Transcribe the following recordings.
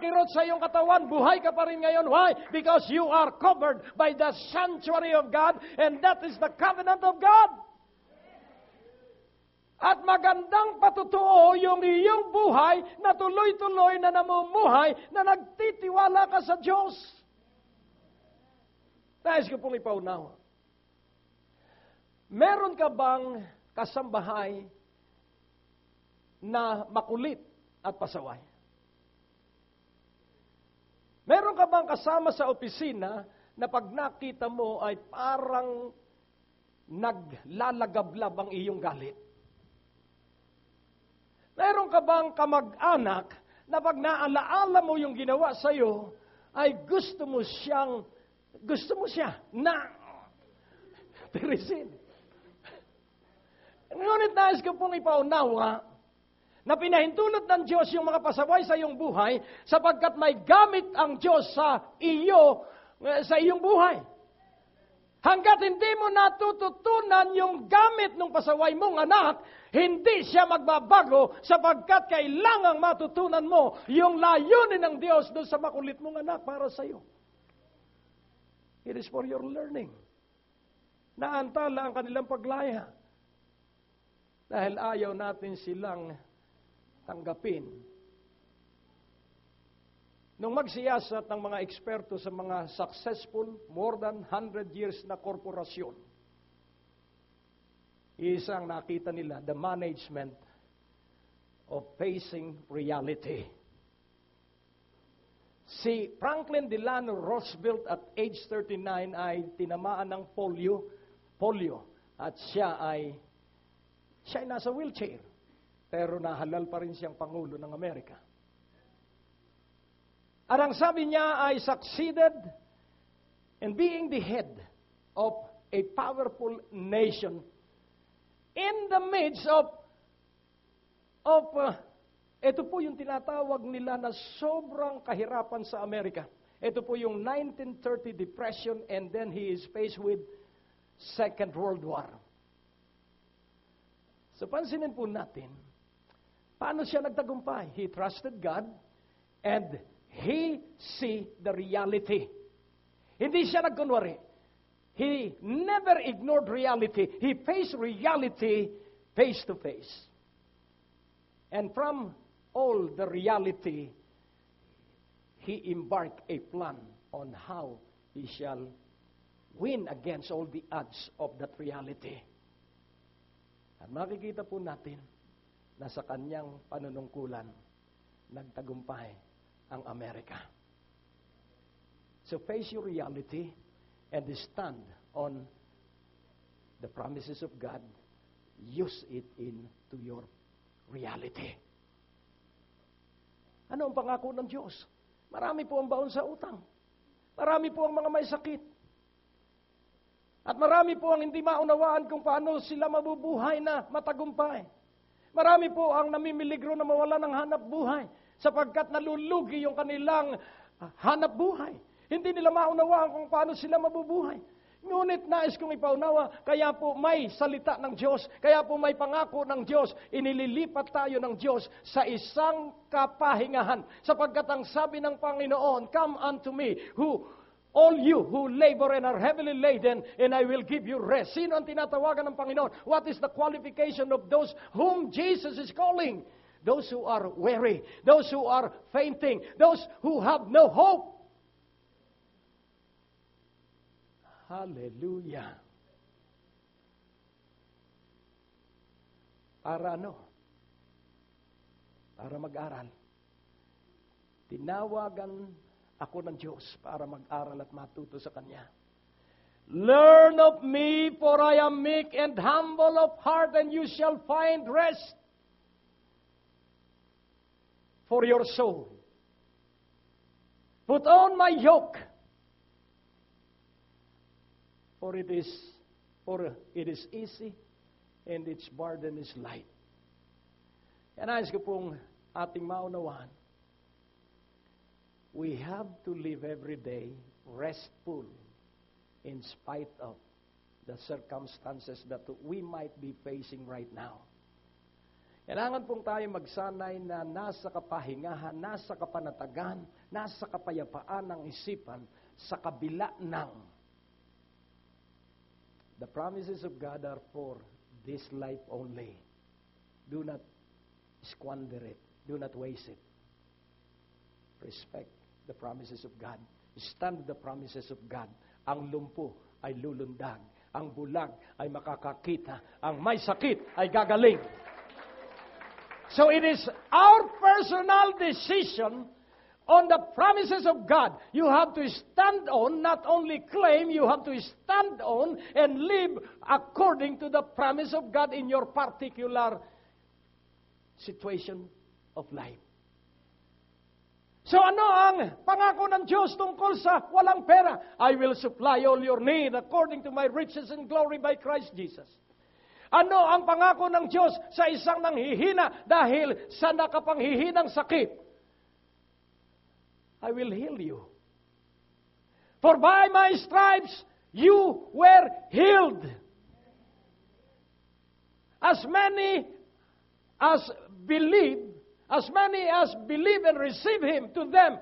kirot sa iyong katawan, buhay ka pa rin ngayon. Why? Because you are covered by the sanctuary of God, and that is the covenant of God. At magandang patutuo yung iyong buhay na tuloy-tuloy na namumuhay na nagtitiwala ka sa Diyos. Nais ko pong ipaunawa. Meron ka bang kasambahay na makulit at pasaway? Meron ka bang kasama sa opisina na pag nakita mo ay parang naglalagablab ang iyong galit? Meron ka bang kamag-anak na pag naalaala mo yung ginawa sa iyo ay gusto mo siya na tirisin? Ngunit nais ko pong ipaunawa na pinahintulot ng Diyos yung mga pasaway sa iyong buhay sapagkat may gamit ang Diyos sa iyong buhay. Hanggat hindi mo natututunan yung gamit ng pasaway mong anak, hindi siya magbabago sapagkat kailangang matutunan mo yung layunin ng Diyos doon sa makulit mong anak para sa iyo. It is for your learning. Naantala ang kanilang paglaya. Dahil ayaw natin silang tanggapin. Nung magsiyasat ng mga eksperto sa mga successful, more than 100 years na korporasyon, isang nakita nila, the management of facing reality. Si Franklin Delano Roosevelt at age 39 ay tinamaan ng polio at siya ay nasa wheelchair. Pero nahalal pa rin siyang Pangulo ng Amerika. At ang sabi niya ay succeeded in being the head of a powerful nation in the midst of ito po yung tinatawag nila na sobrang kahirapan sa Amerika. Ito po yung 1930 depression and then he is faced with Second World War. So pansinin po natin, paano siya nagtagumpay? He trusted God and he see the reality. Hindi siya nagkunwari. He never ignored reality. He faced reality face to face. And from all the reality, he embarked a plan on how he shall win against all the odds of that reality. At makikita po natin na sa kanyang panunungkulan, nagtagumpay ang Amerika. So face your reality and stand on the promises of God. Use it into your reality. Ano ang pangako ng Diyos? Marami po ang baon sa utang. Marami po ang mga may sakit. At marami po ang hindi maunawaan kung paano sila mabubuhay na matagumpay. Marami po ang namimiligro na mawala ng hanap buhay sapagkat nalulugi yung kanilang hanap buhay. Hindi nila maunawaan kung paano sila mabubuhay. Ngunit nais kong ipaunawa, kaya po may salita ng Diyos, kaya po may pangako ng Diyos, inililipat tayo ng Diyos sa isang kapahingahan. Sapagkat ang sabi ng Panginoon, come unto me, all you who labor and are heavily laden, and I will give you rest. Sino ang tinatawagan ng Panginoon? What is the qualification of those whom Jesus is calling? Those who are weary, those who are fainting, those who have no hope. Hallelujah. Para ano? Para mag-aral. Tinawagan ako ng Diyos para mag-aral at matuto sa Kanya. Learn of me, for I am meek and humble of heart, and you shall find rest for your soul. Put on my yoke, for it is easy and its burden is light. Yan ayos ko pong ating maunawaan. We have to live every day restful in spite of the circumstances that we might be facing right now. Kailangan pong tayo magsanay na nasa kapahingahan, nasa kapanatagan, nasa kapayapaan ng isipan sa kabila ng the promises of God are for this life only. Do not squander it. Do not waste it. Respect the promises of God. Stand the promises of God. Ang lumpo ay lulundag. Ang bulag ay makakakita. Ang may sakit ay gagaling. So it is our personal decision on the promises of God. You have to stand on, not only claim, you have to stand on and live according to the promise of God in your particular situation of life. So ano ang pangako ng Diyos tungkol sa walang pera? I will supply all your need according to my riches and glory by Christ Jesus. Ano ang pangako ng Diyos sa isang nanghihina dahil sa nakapanghihinang sakit? I will heal you. For by my stripes you were healed. As many as believe and receive Him, to them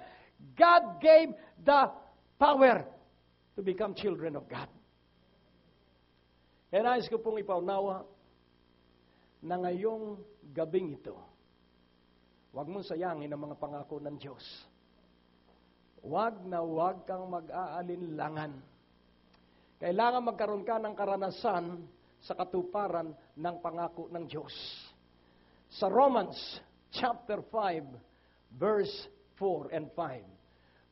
God gave the power to become children of God. Kaya nais ko pong ipaunawa na ngayong gabing ito, huwag mong sayangin ang mga pangako ng Diyos. Huwag kang mag-aalinlangan. Kailangan magkaroon ka ng karanasan sa katuparan ng pangako ng Diyos. Sa Romans chapter 5, verse 4 and 5.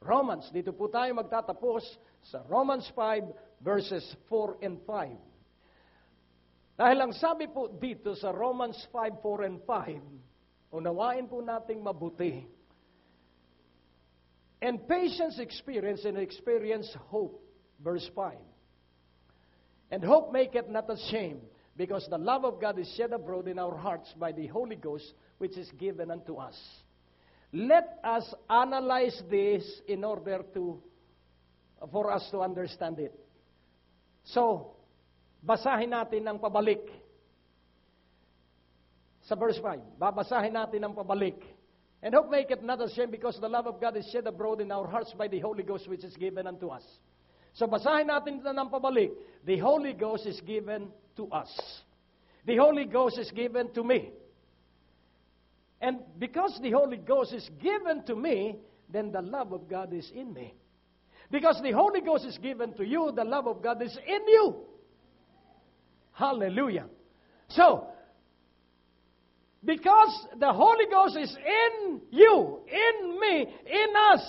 Romans, dito po tayo magtatapos sa Romans 5, verses 4 and 5. Dahil ang sabi po dito sa Romans 5, 4 and 5, unawain po nating mabuti. And patience experience hope. Verse 5. And hope maketh not ashamed, because the love of God is shed abroad in our hearts by the Holy Ghost, which is given unto us. Let us analyze this in order for us to understand it. So, basahin natin ang pabalik. Sa verse 5, babasahin natin ang pabalik. And hope maketh not ashamed, because the love of God is shed abroad in our hearts by the Holy Ghost, which is given unto us. So basahin natin ito ng pabalik. The Holy Ghost is given to us. The Holy Ghost is given to me. And because the Holy Ghost is given to me, then the love of God is in me. Because the Holy Ghost is given to you, the love of God is in you. Hallelujah. So, because the Holy Ghost is in you, in me, in us,